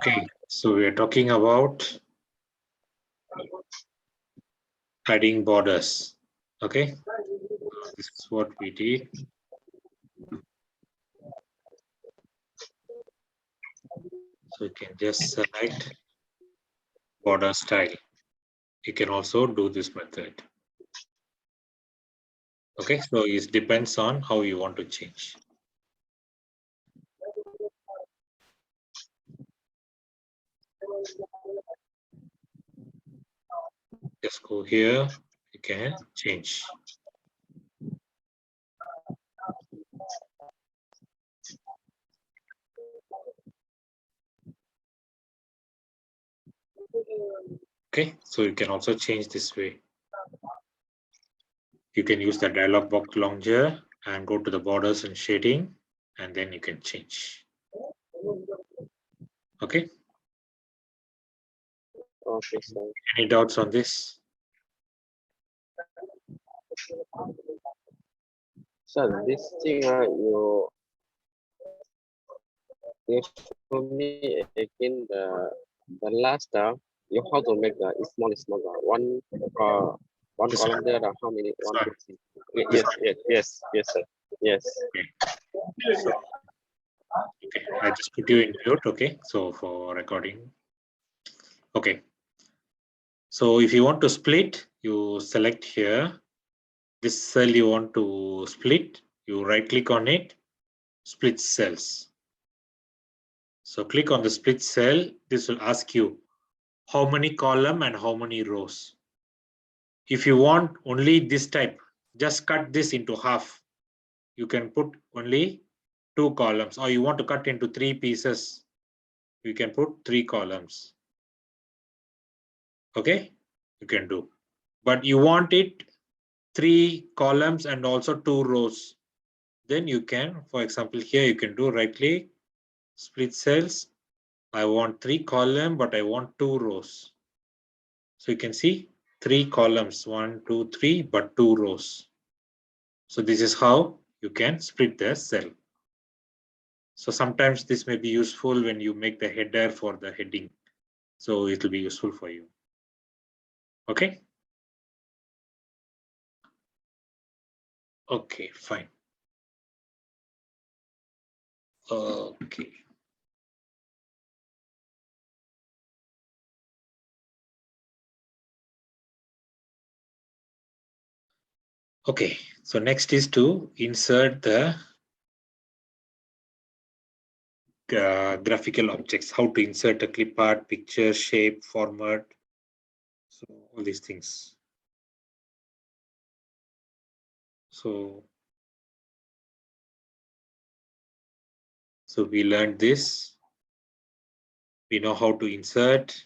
Okay, so we are talking about adding borders. Okay, this is what we did. So you can just select border style. You can also do this method. Okay, so it depends on how you want to change. Just go here, you can change. Okay, so you can also change this way. You can use the dialog box launcher and go to the borders and shading, and then you can change. Okay. Okay, sir. Any doubts on this? Sir, this thing you show me again the last you how to make the small one one This column one. there how many This one one. two three yes sir yes Okay. So, okay, I just put you in mute. Okay, so for recording. Okay. So if you want to split, you select here. This cell you want to split, you right click on it, split cells. So click on the split cell. This will ask you how many column and how many rows. If you want only this type, just cut this into half. You can put only 2 columns, or you want to cut into 3 pieces, you can put 3 columns. Okay, you can do. But you want it 3 columns and also 2 rows. Then you can, for example, here you can do right click, split cells. I want 3 columns, but I want 2 rows. So you can see 3 columns, 1, 2, 3, but 2 rows. So this is how you can split the cell. So sometimes this may be useful when you make the header for the heading. So it will be useful for you. Okay. Okay, fine. Okay. Okay, so next is to insert the graphical objects, how to insert a clip art, picture, shape, format. So all these things. So we learned this. We know how to insert.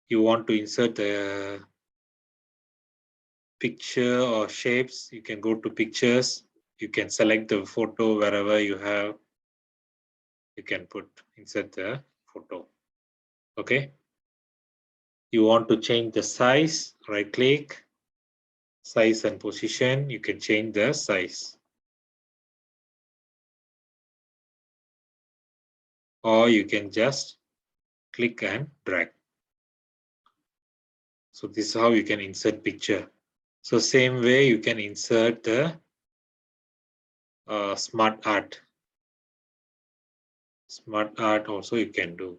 You want to insert the picture or shapes, you can go to pictures. You can select the photo wherever you have. You can insert the photo. Okay. You want to change the size, right click, size and position. You can change the size. Or you can just click and drag. So this is how you can insert picture. So same way you can insert the smart art. Smart art also you can do.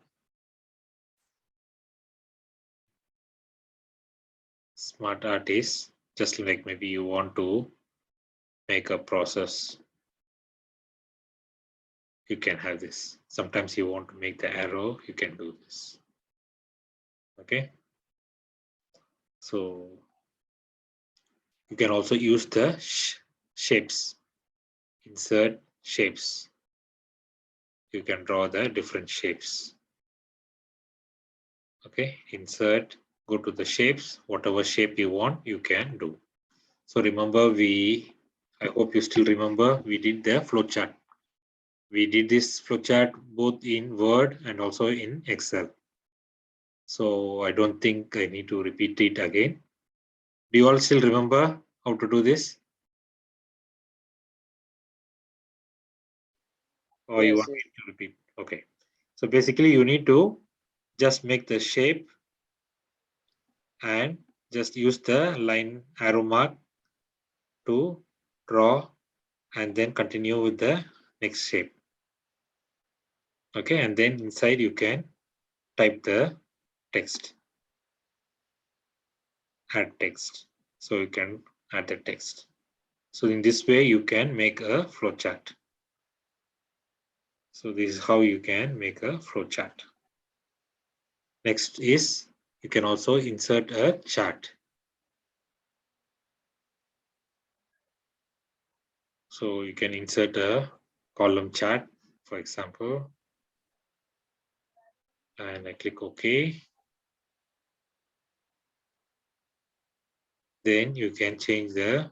Smart art is just like maybe you want to make a process. You can have this. Sometimes you want to make the arrow, you can do this. Okay. So you can also use the shapes. Insert shapes. You can draw the different shapes. Okay, insert, go to the shapes, whatever shape you want, you can do. So remember, I hope you still remember, we did the flowchart. We did this flowchart both in Word and also in Excel. So I don't think I need to repeat it again. Do you all still remember how to do this? Or you yes want me to repeat? Okay. So basically you need to just make the shape and just use the line arrow mark to draw and then continue with the next shape. Okay, and then inside you can type the text, add text. So you can add the text. So in this way you can make a flowchart. So this is how you can make a flowchart. Next is you can also insert a chart. So you can insert a column chart, for example, and I click OK. Then you can change the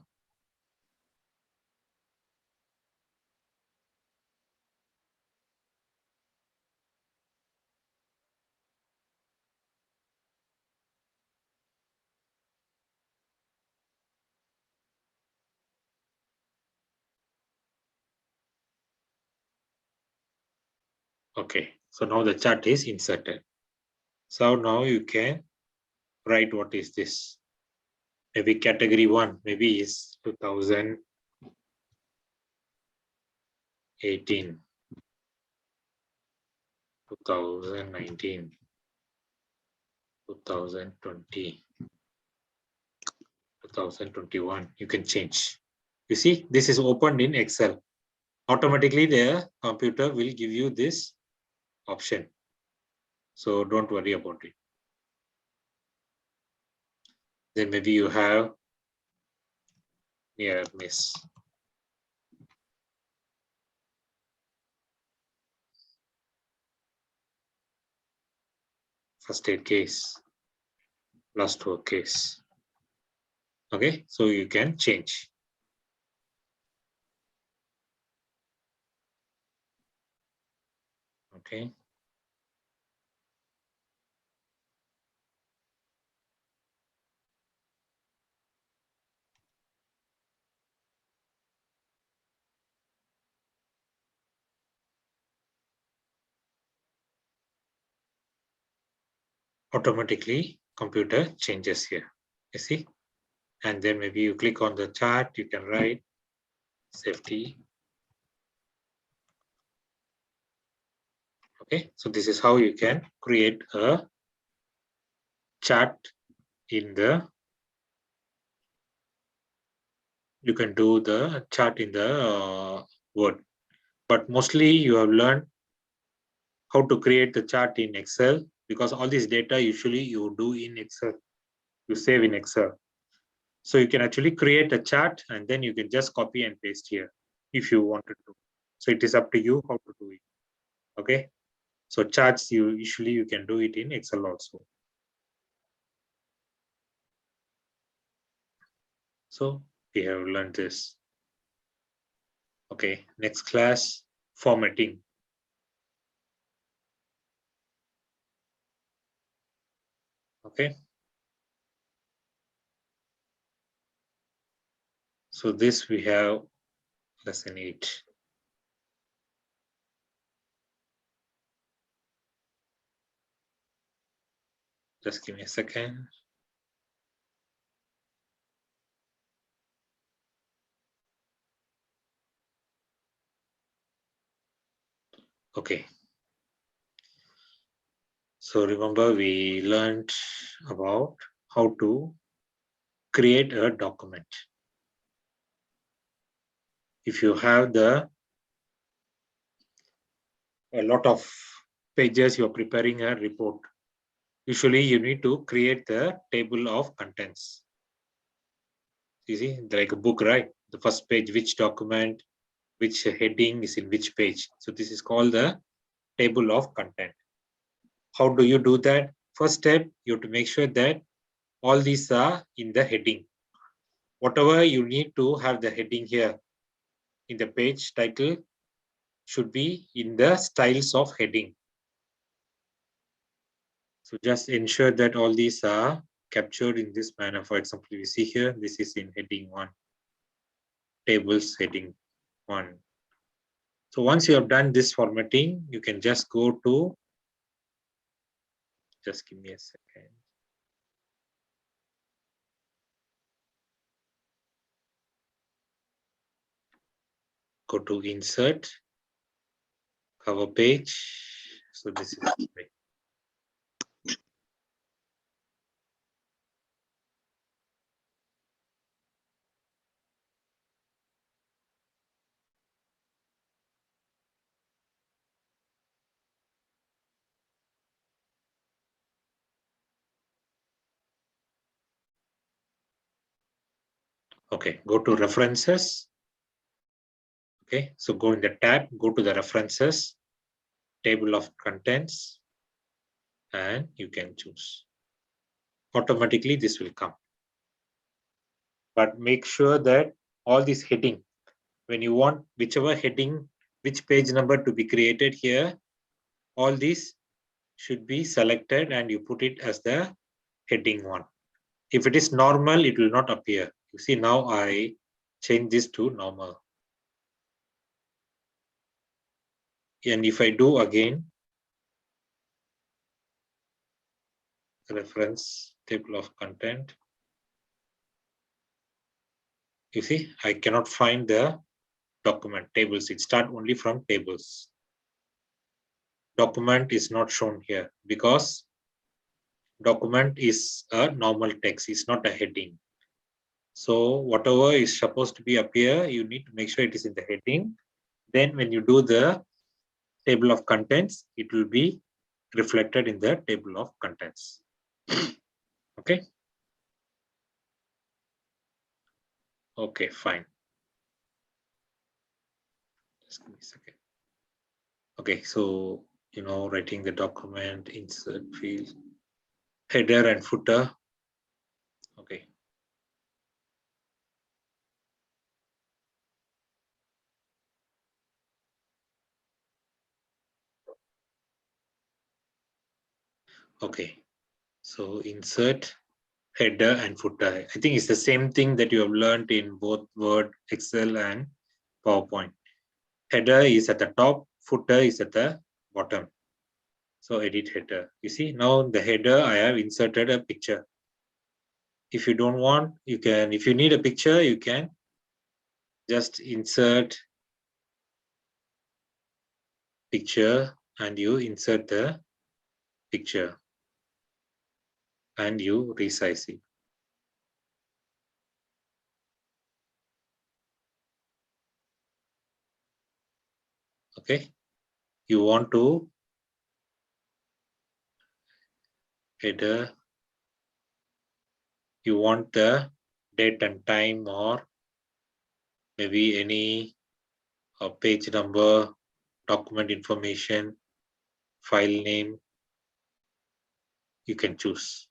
okay. So now the chart is inserted. So now you can write what is this. Maybe category 1, maybe is 2018, 2019, 2020, 2021. You can change. You see, this is opened in Excel. Automatically the computer will give you this option. So don't worry about it. Then maybe you have near miss. First aid case, last work case. Okay, so you can change. Okay. Automatically computer changes here. You see? And then maybe you click on the chart, you can write safety. Okay, so this is how you can create a chart in the, you can do the chart in the Word. But mostly you have learned how to create the chart in Excel, because all this data usually you do in Excel, you save in Excel. So you can actually create a chart and then you can just copy and paste here if you wanted to. So it is up to you how to do it. Okay. So charts you can do it in Excel also. So we have learned this. Okay, next class, formatting. Okay. So this we have lesson 8. Just give me a second. Okay. So remember we learned about how to create a document. If you have a lot of pages, you're preparing a report. Usually you need to create the table of contents. You see, like a book, right? The first page, which document, which heading is in which page. So this is called the table of content. How do you do that? First step, you have to make sure that all these are in the heading. Whatever you need to have the heading here in the page title should be in the styles of heading. So just ensure that all these are captured in this manner. For example, you see here, this is in heading 1, tables heading 1. So once you have done this formatting, you can just go to Just give me a second. Go to insert, cover page. So this is okay. Go to references. Okay, so go in the tab, go to the references, table of contents, and you can choose. Automatically, this will come. But make sure that all this heading, when you want whichever heading, which page number to be created here, all these should be selected and you put it as the heading one. If it is normal, it will not appear. You see, now I change this to normal. And if I do again, reference table of content, you see, I cannot find the document tables. It starts only from tables. Document is not shown here because document is a normal text. It's not a heading. So whatever is supposed to be appear, you need to make sure it is in the heading. Then when you do the table of contents, it will be reflected in the table of contents. Okay. Okay, fine. Just give me a second. Okay, so writing the document, insert field, header and footer. Okay. Okay. So insert header and footer. I think it's the same thing that you have learned in both Word, Excel, and PowerPoint. Header is at the top, footer is at the bottom. So edit header. You see, now the header, I have inserted a picture. If you don't want, you can, if you need a picture, you can just insert picture and you insert the picture and you resize it. Okay. You want to header, you want the date and time or maybe any page number, document information, file name, you can choose.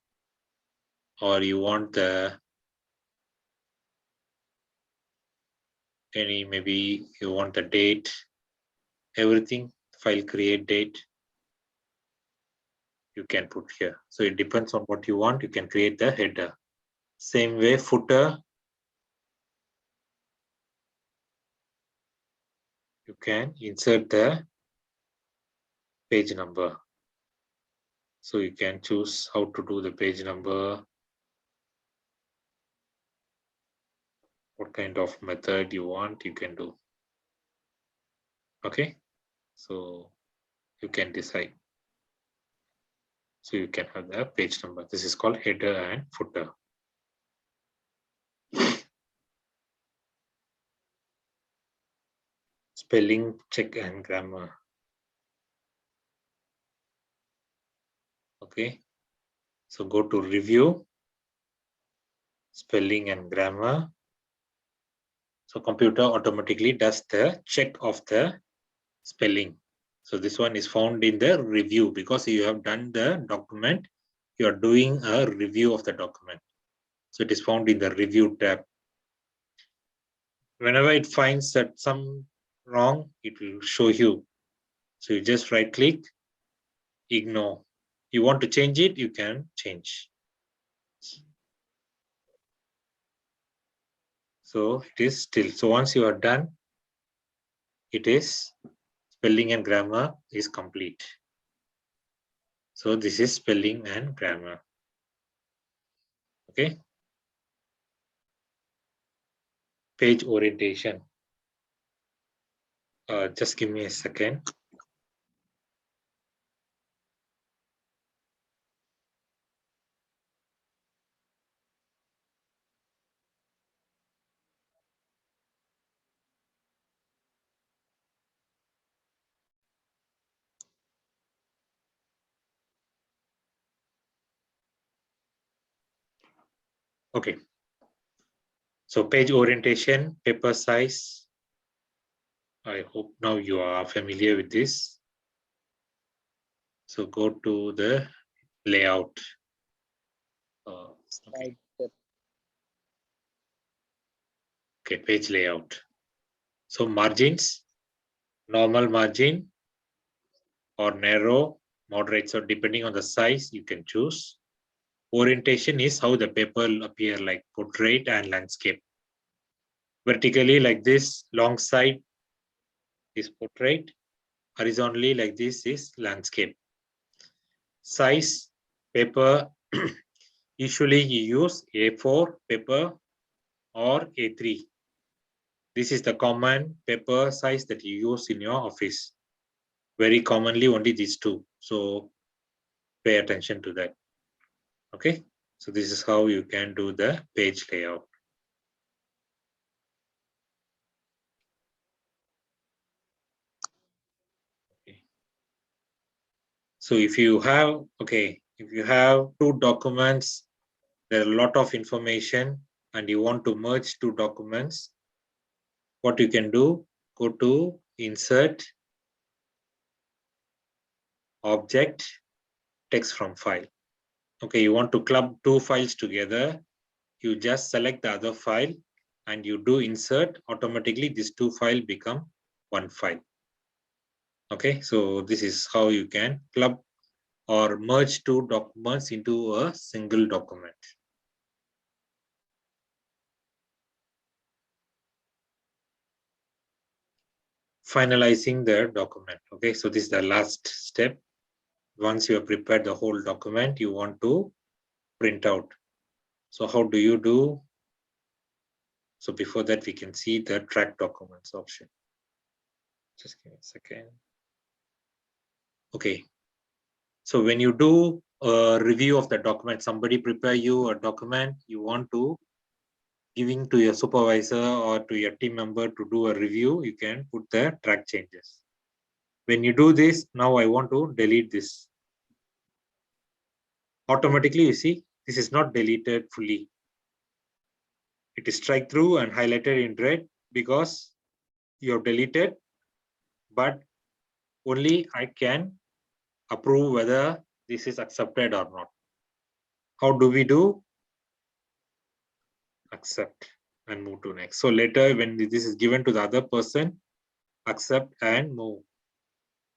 Or you want the maybe you want the date, everything, file create date, you can put here. So it depends on what you want, you can create the header. Same way, footer, you can insert the page number. So you can choose how to do the page number, what kind of method you want, you can do. Okay, so you can decide. So you can have the page number. This is called header and footer. Spelling check and grammar. Okay, so go to review, spelling and grammar. So computer automatically does the check of the spelling. So this one is found in the review because you have done the document, you are doing a review of the document. So it is found in the review tab. Whenever it finds that some wrong, it will show you. So you just right click, ignore. You want to change it, you can change. So it is still. So once you are done, it is spelling and grammar is complete. So this is spelling and grammar. Okay. Page orientation. Just give me a second. Okay. So page orientation, paper size. I hope now you are familiar with this. So go to the layout. Okay. Okay, page layout. So margins, normal margin or narrow, moderate. So depending on the size, you can choose. Orientation is how the paper will appear, like portrait and landscape. Vertically like this, long side is portrait. Horizontally like this is landscape. Size, paper, usually you use A4 paper or A3. This is the common paper size that you use in your office. Very commonly only these two. So pay attention to that. Okay. So this is how you can do the page layout. Okay. So if you have, if you have two documents, there are a lot of information and you want to merge two documents, what you can do, go to insert, object, text from file. Okay, you want to club two files together, you just select the other file and you do insert, automatically these two files become one file. Okay, so this is how you can club or merge two documents into a single document. Finalizing the document. Okay, so this is the last step. Once you have prepared the whole document, you want to print out. So how do you do? So before that, we can see the track documents option. Just give me a second. Okay. So when you do a review of the document, somebody prepare you a document, you want to giving to your supervisor or to your team member to do a review, you can put the track changes. When you do this, now I want to delete this. Automatically, you see, this is not deleted fully. It is strike through and highlighted in red because you have deleted, but only I can approve whether this is accepted or not. How do we do? Accept and move to next. So later when this is given to the other person, accept and move,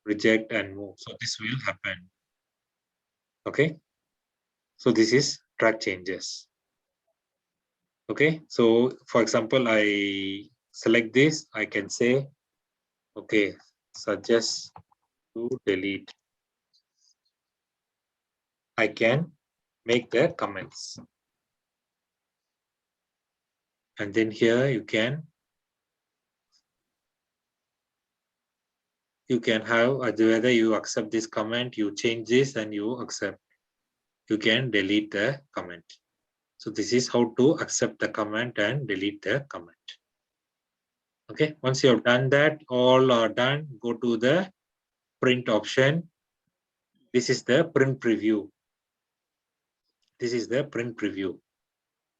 reject and move. So this will happen. Okay. So this is track changes. Okay. So for example, I select this, I can say, okay, suggest to delete. I can make the comments. And then here you can have whether you accept this comment, you change this and you accept. You can delete the comment. So this is how to accept the comment and delete the comment. Okay, once you have done that, all are done, go to the print option. This is the print preview. This is the print preview.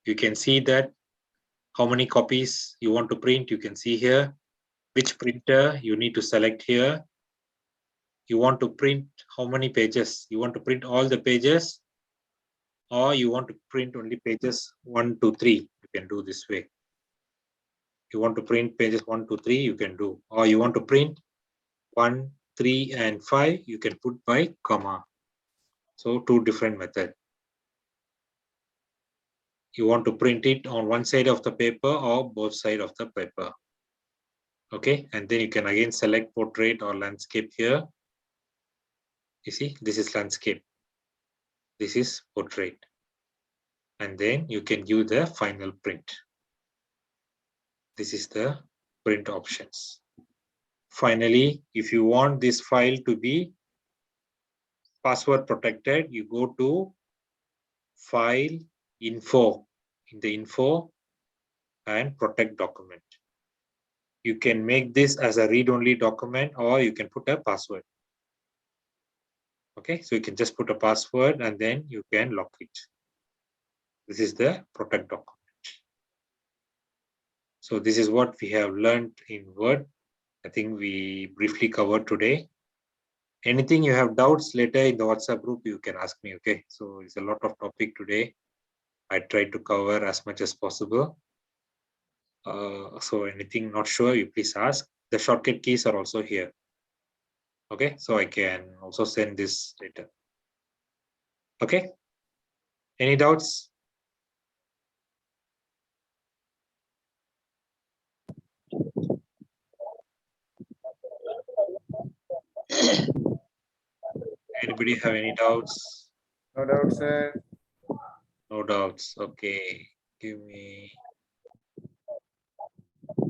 You can see that how many copies you want to print. You can see here which printer you need to select here. You want to print how many pages? You want to print all the pages or you want to print only pages 1 to 3. You can do this way. You want to print pages 1 to 3, you can do. Or you want to print 1, 3, and 5, you can put by comma. So two different methods. You want to print it on one side of the paper or both sides of the paper. Okay, and then you can again select portrait or landscape here. You see, this is landscape. This is portrait. And then you can give the final print. This is the print options. Finally, if you want this file to be password protected, you go to File, Info, in the Info, and Protect Document. You can make this as a read-only document, or you can put a password. Okay, so you can just put a password and then you can lock it. This is the Protect document. So this is what we have learned in Word. I think we briefly covered today. Anything you have doubts later in the WhatsApp group, you can ask me. Okay, so it's a lot of topic today. I tried to cover as much as possible. So anything not sure, you please ask. The shortcut keys are also here. Okay, so I can also send this later. Okay, any doubts? Anybody have any doubts? No doubt, sir. No doubts. Okay, give me